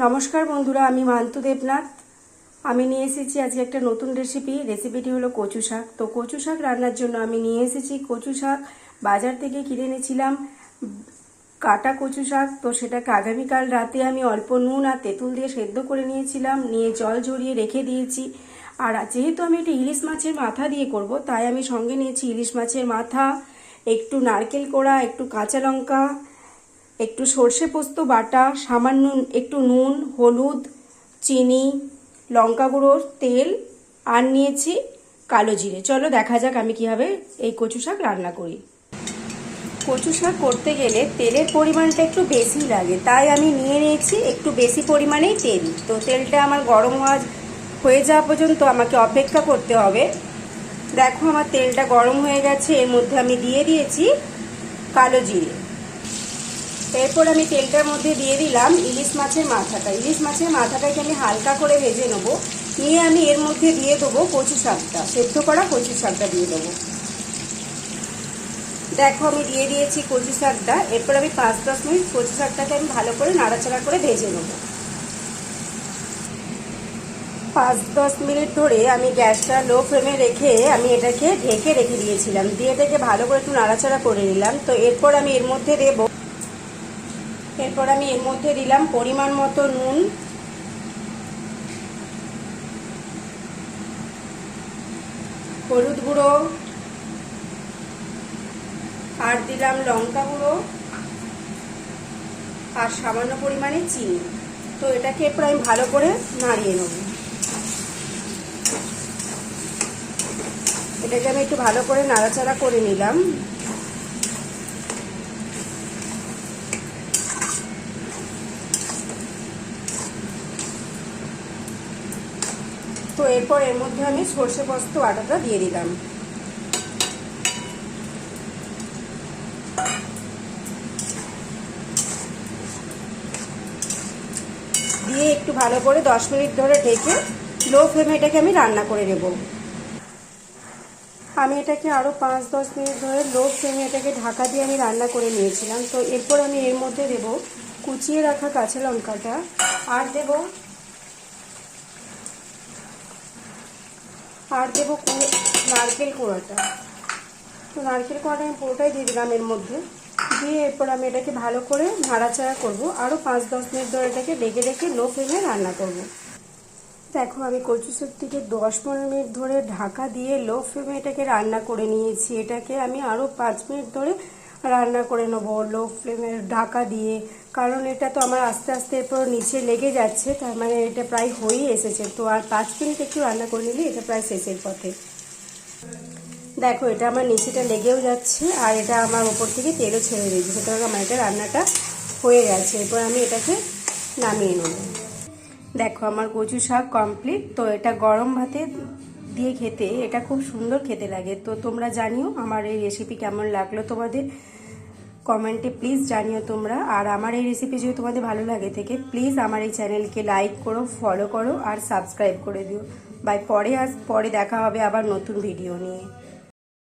নমস্কার বন্ধুরা, আমি মান্তু দেবনাথ। আমি নিয়ে এসেছি আজকে একটা নতুন রেসিপিটি হলো কচু শাক। তো কচু শাক রান্নার জন্য আমি নিয়ে এসেছি কচু শাক। বাজার থেকে কিনে এনেছিলাম কাটা কচু শাক। তো সেটাকে আগামীকাল রাতে আমি অল্প নুন আর তেঁতুল দিয়ে সেদ্ধ করে নিয়েছিলাম, নিয়ে জল ঝরিয়ে রেখে দিয়েছি। আর যেহেতু আমি এটা ইলিশ মাছের মাথা দিয়ে করব, তাই আমি সঙ্গে নিয়েছি ইলিশ মাছের মাথা, একটু নারকেল কোড়া, একটু কাঁচা লঙ্কা, একটু সর্ষে পোস্ত বাটা, সামান্য একটু নুন, হলুদ, চিনি, লঙ্কা গুঁড়ো, তেল আর নিয়েছি কালো জিরে। চলো দেখা যাক আমি কীভাবে এই কচু শাক রান্না করি। কচু শাক করতে গেলে তেলের পরিমাণটা একটু বেশি লাগে, তাই আমি নিয়ে নিয়েছি একটু বেশি পরিমাণেই তেল। তো তেলটা আমার গরম হয়ে যাওয়া পর্যন্ত আমাকে অপেক্ষা করতে হবে। দেখো আমার তেলটা গরম হয়ে গেছে, এর মধ্যে আমি দিয়ে দিয়েছি কালো জিরে। এরপর আমি তেলটার মধ্যে দিয়ে দিলাম ইলিশ মাছের মাথাটা। ইলিশ মাছের মাথাটাকে আমি হালকা করে ভেজে নেব, নিয়ে আমি এর মধ্যে দিয়ে দেবো কচু শাকটা, সেদ্ধ করা কচু শাকটা দিয়ে দেবো। দেখো আমি দিয়ে দিয়েছি কচু শাকটা। এরপর আমি 5-10 মিনিট কচু শাকটাকে আমি ভালো করে নাড়াচাড়া করে ভেজে নেব। 5-10 মিনিট ধরে আমি গ্যাসটা লো ফ্লেমে রেখে আমি এটাকে ঢেকে রেখে দিয়েছিলাম, দিয়ে এটাকে ভালো করে একটু নাড়াচাড়া করে নিলাম। তো এরপর আমি এর মধ্যে দিলাম পরিমাণ মতো নুন, হলুদ গুঁড়ো, আর দিলাম লঙ্কা গুঁড়ো আর সামান্য পরিমাণে চিনি। তো এটাকে এরপর আমি ভালো করে নাড়িয়ে নেব। এটাকে আমি একটু ভালো করে নাড়াচাড়া করে নিলাম। তো এরপর এর মধ্যে আমি সর্ষে পোস্ত বাটাটা দিয়ে দিলাম। দিয়ে একটু ভালো করে 10 মিনিট ধরে ঢেকে লো ফ্লেমে এটাকে আমি রান্না করে নেব। আমি এটাকে আরও 5-10 মিনিট ধরে লো ফ্লেমে এটাকে ঢাকা দিয়ে আমি রান্না করে নিয়েছিলাম। তো এরপর আমি এর মধ্যে দেব কুচিয়ে রাখা কাঁচা লঙ্কাটা, আর দেব নারকেল কোড়াটা। তো নারকেল কোড়াটা আমি পুরোটাই দিয়ে দিলাম এর মধ্যে। দিয়ে এরপর আমি এটাকে ভালো করে নাড়াচাড়া করব, আরও 5-10 মিনিট ধরে এটাকে ঢেকে রেখে লো ফ্লেমে রান্না করব। দেখো আমি কচু শাকটিকে 10-15 মিনিট ধরে ঢাকা দিয়ে লো ফ্লেমে এটাকে রান্না করে নিয়েছি। এটাকে আমি আরও 5 মিনিট ধরে রান্না করে নেবো লো ফ্লেমে ঢাকা দিয়ে, কারণ এটা তো আমার আস্তে আস্তে এরপর নিচে লেগে যাচ্ছে, তার মানে এটা প্রায় হয়েই এসেছে। তো আর 5 মিনিট একটু রান্না করে নিলে এটা প্রায় শেষের পথে। দেখো এটা আমার নিচেটা লেগেও যাচ্ছে আর এটা আমার ওপর থেকে তেলও ছেড়ে দিয়েছে, সুতরাং আমার এটা রান্নাটা হয়ে গেছে। এরপর আমি এটাকে নামিয়ে নেব। দেখো আমার কচু শাক কমপ্লিট। তো এটা গরম ভাতে দিয়ে খেতে এটা খুব সুন্দর খেতে লাগে। তো তোমরা জানিও আমার এই রেসিপি কেমন লাগলো, তোমাদের কমেন্টে প্লিজ জানিও তোমরা। আর আমার এই রেসিপি যদি তোমাদের ভালো লাগে থেকে প্লিজ আমার এই চ্যানেলকে লাইক করো, ফলো করো আর সাবস্ক্রাইব করে দিও। পরে দেখা হবে আবার নতুন ভিডিও নিয়ে।